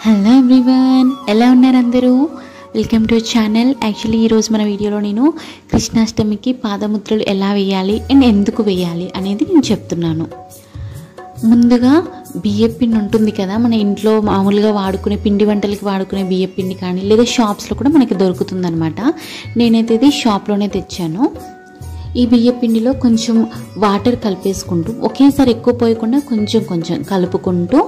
Hello everyone, ఎలా ఉన్నారు అందరూ? Welcome to channel. యాక్చువల్లీ ఈరోజు మన వీడియోలో నేను కృష్ణాష్టమికి పాదముద్రలు ఎలా వేయాలి అండ్ ఎందుకు వేయాలి అనేది నేను చెప్తున్నాను. ముందుగా బియ్యపిండి ఉంటుంది కదా, మన ఇంట్లో మామూలుగా వాడుకునే పిండి వంటలకి వాడుకునే బియ్యపిండి కానీ లేదా షాప్స్లో కూడా మనకి దొరుకుతుందనమాట. నేనైతే ఇది షాప్లోనే తెచ్చాను. ఈ బియ్యపిండిలో కొంచెం వాటర్ కలిపేసుకుంటూ, ఒకేసారి ఎక్కువ పోయకుండా కొంచెం కొంచెం కలుపుకుంటూ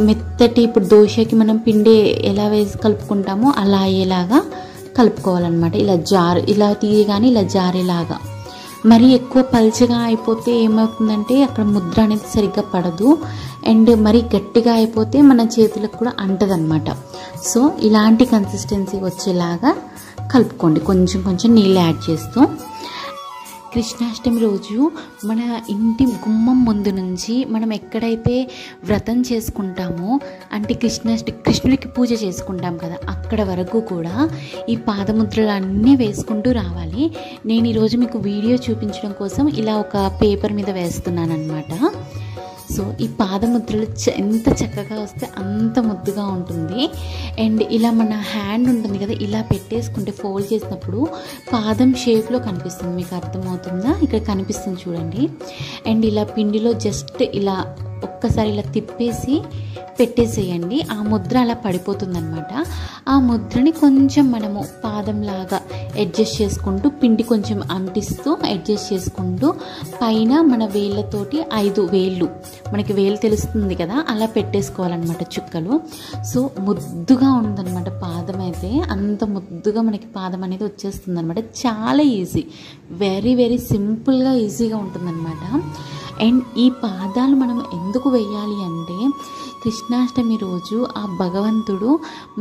మెత్తటి, ఇప్పుడు దోశకి మనం పిండి ఎలా వేసి కలుపుకుంటామో అలా అయ్యేలాగా కలుపుకోవాలన్నమాట. ఇలా తీయగానే ఇలా జారేలాగా. మరీ ఎక్కువ పల్చగా అయిపోతే ఏమవుతుందంటే అక్కడ ముద్ర అనేది సరిగ్గా పడదు, అండ్ మరీ గట్టిగా అయిపోతే మన చేతులకు కూడా అంటదన్నమాట. సో ఇలాంటి కన్సిస్టెన్సీ వచ్చేలాగా కలుపుకోండి, కొంచెం కొంచెం నీళ్ళు యాడ్ చేస్తూ. కృష్ణాష్టమి రోజు మన ఇంటి గుమ్మం ముందు నుంచి మనం ఎక్కడైతే వ్రతం చేసుకుంటామో, అంటే కృష్ణుడికి పూజ చేసుకుంటాం కదా, అక్కడ వరకు కూడా ఈ పాదముద్రలు అన్నీ వేసుకుంటూ రావాలి. నేను ఈరోజు మీకు వీడియో చూపించడం కోసం ఇలా ఒక పేపర్ మీద వేస్తున్నాను అనమాట. సో ఈ పాదముద్రలు ఎంత చక్కగా వస్తే అంత ముద్దుగా ఉంటుంది. అండ్ ఇలా మన హ్యాండ్ ఉంటుంది కదా, ఇలా పెట్టేసుకుంటే ఫోల్డ్ చేసినప్పుడు పాదం షేప్లో కనిపిస్తుంది. మీకు అర్థమవుతుందా? ఇక్కడ కనిపిస్తుంది చూడండి. అండ్ ఇలా పిండిలో జస్ట్ ఇలా ఒక్కసారి ఇలా తిప్పేసి పెట్టేసేయండి. ఆ ముద్ర అలా పడిపోతుందన్నమాట. ఆ ముద్రని కొంచెం మనము పాదంలాగా అడ్జస్ట్ చేసుకుంటూ, పిండి కొంచెం అంటిస్తూ అడ్జస్ట్ చేసుకుంటూ పైన మన వేళ్ళతోటి 5 వేళ్ళు, మనకి వేలు తెలుస్తుంది కదా, అలా పెట్టేసుకోవాలన్నమాట చుక్కలు. సో ముద్దుగా ఉందన్నమాట పాదం అయితే, అంత ముద్దుగా మనకి పాదం అనేది వచ్చేస్తుంది అనమాట. చాలా ఈజీ, వెరీ వెరీ సింపుల్గా ఈజీగా ఉంటుందన్నమాట. అండ్ ఈ పాదాలు మనం ఎందుకు వేయాలి అంటే, కృష్ణాష్టమి రోజు ఆ భగవంతుడు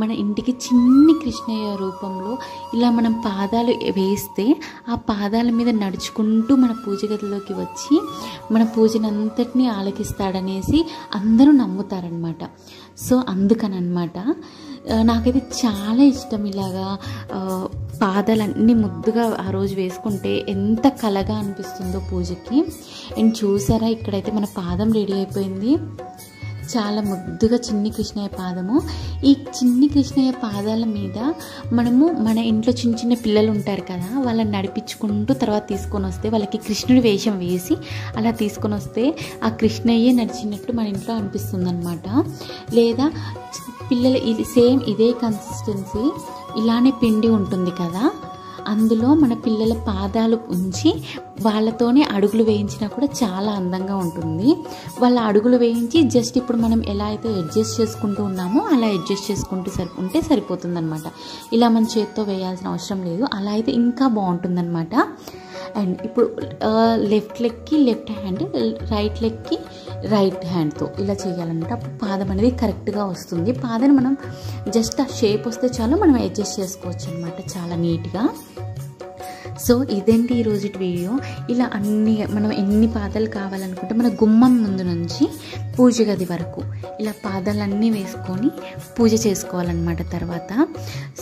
మన ఇంటికి చిన్ని కృష్ణయ్య రూపంలో ఇలా మనం పాదాలు వేస్తే ఆ పాదాల మీద నడుచుకుంటూ మన పూజ గదిలోకి వచ్చి మన పూజనంతటినీ ఆలకిస్తాడనేసి అందరూ నమ్ముతారనమాట. సో అందుకనమాట నాకైతే చాలా ఇష్టం ఇలాగా పాదాలన్నీ ముద్దుగా ఆ రోజు వేసుకుంటే ఎంత కళగా అనిపిస్తుందో పూజకి. అండ్ చూసారా, ఇక్కడైతే మన పాదం రెడీ అయిపోయింది. చాలా ముద్దుగా చిన్ని కృష్ణయ్య పాదము. ఈ చిన్ని కృష్ణయ్య పాదాల మీద మనము మన ఇంట్లో చిన్న చిన్న పిల్లలు ఉంటారు కదా, వాళ్ళని నడిపించుకుంటూ తర్వాత తీసుకొని వస్తే, వాళ్ళకి కృష్ణుడి వేషం వేసి అలా తీసుకొని వస్తే ఆ కృష్ణయ్యే నడిచినట్టు మన ఇంట్లో అనిపిస్తుంది అనమాట. లేదా పిల్లలు సేమ్ ఇదే కన్సిస్టెన్సీ, ఇలానే పిండి ఉంటుంది కదా, అందులో మన పిల్లల పాదాలు ఉంచి వాళ్ళతోనే అడుగులు వేయించినా కూడా చాలా అందంగా ఉంటుంది. వాళ్ళ అడుగులు వేయించి జస్ట్ ఇప్పుడు మనం ఎలా అయితే అడ్జస్ట్ చేసుకుంటూ ఉన్నామో అలా అడ్జస్ట్ చేసుకుంటూ ఉంటే సరిపోతుందన్నమాట. ఇలా మన చేత్తో వేయాల్సిన అవసరం లేదు. అలా అయితే ఇంకా బాగుంటుందన్నమాట. అండ్ ఇప్పుడు లెఫ్ట్ లెగ్కి లెఫ్ట్ హ్యాండ్, రైట్ లెగ్కి రైట్ హ్యాండ్తో ఇలా చేయాలన్నమాట. అప్పుడు పాదం అనేది కరెక్ట్గా వస్తుంది. పాదాన్ని మనం జస్ట్ ఆ షేప్ వస్తే చాలు, మనం అడ్జస్ట్ చేసుకోవచ్చు అనమాట చాలా నీట్గా. సో ఇదేంటి ఈరోజు వీడియో. ఇలా మనం ఎన్ని పాదాలు కావాలనుకుంటే మన గుమ్మం ముందు నుంచి పూజ గది వరకు ఇలా పాదాలన్నీ వేసుకొని పూజ చేసుకోవాలన్నమాట తర్వాత.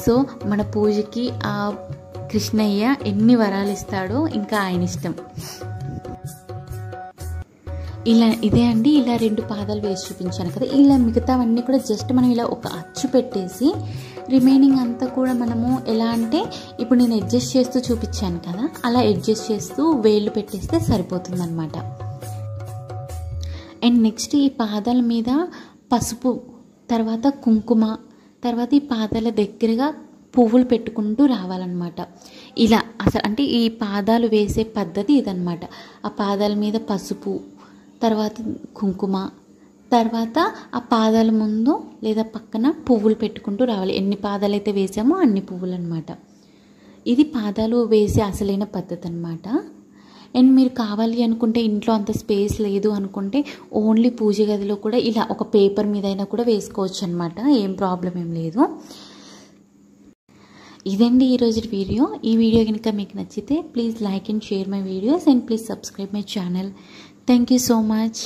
సో మన పూజకి ఆ కృష్ణయ్య ఎన్ని వరాలు ఇస్తాడో ఇంకా ఆయన ఇష్టం. ఇదే అండి, ఇలా 2 పాదాలు వేసి చూపించాను కదా. ఇలా మిగతావన్నీ కూడా జస్ట్ మనం ఇలా ఒక అచ్చు పెట్టేసి, రిమైనింగ్ అంతా కూడా మనము ఎలా అంటే ఇప్పుడు నేను అడ్జస్ట్ చేస్తూ చూపించాను కదా, అలా అడ్జస్ట్ చేస్తూ వేళ్ళు పెట్టేస్తే సరిపోతుందన్నమాట. అండ్ నెక్స్ట్ ఈ పాదాల మీద పసుపు, తర్వాత కుంకుమ, తర్వాత ఈ పాదాల దగ్గరగా పువ్వులు పెట్టుకుంటూ రావాలన్నమాట. ఇలా అసలు అంటే ఈ పాదాలు వేసే పద్ధతి ఇదన్నమాట. ఆ పాదాల మీద పసుపు, తర్వాత కుంకుమ, తర్వాత ఆ పాదాల ముందు లేదా పక్కన పువ్వులు పెట్టుకుంటూ రావాలి. ఎన్ని పాదాలు అయితే వేసామో అన్ని పువ్వులు అనమాట. ఇది పాదాలు వేసే అసలైన పద్ధతి అనమాట. అండ్ మీరు కావాలి అనుకుంటే, ఇంట్లో అంత స్పేస్ లేదు అనుకుంటే, ఓన్లీ పూజ గదిలో కూడా ఇలా ఒక పేపర్ మీద అయినా కూడా వేసుకోవచ్చు అనమాట. ఏం ప్రాబ్లం ఏం లేదు. ఇదండి ఈరోజు వీడియో. ఈ వీడియో కనుక మీకు నచ్చితే please like and share my videos and please subscribe my channel. Thank you so much.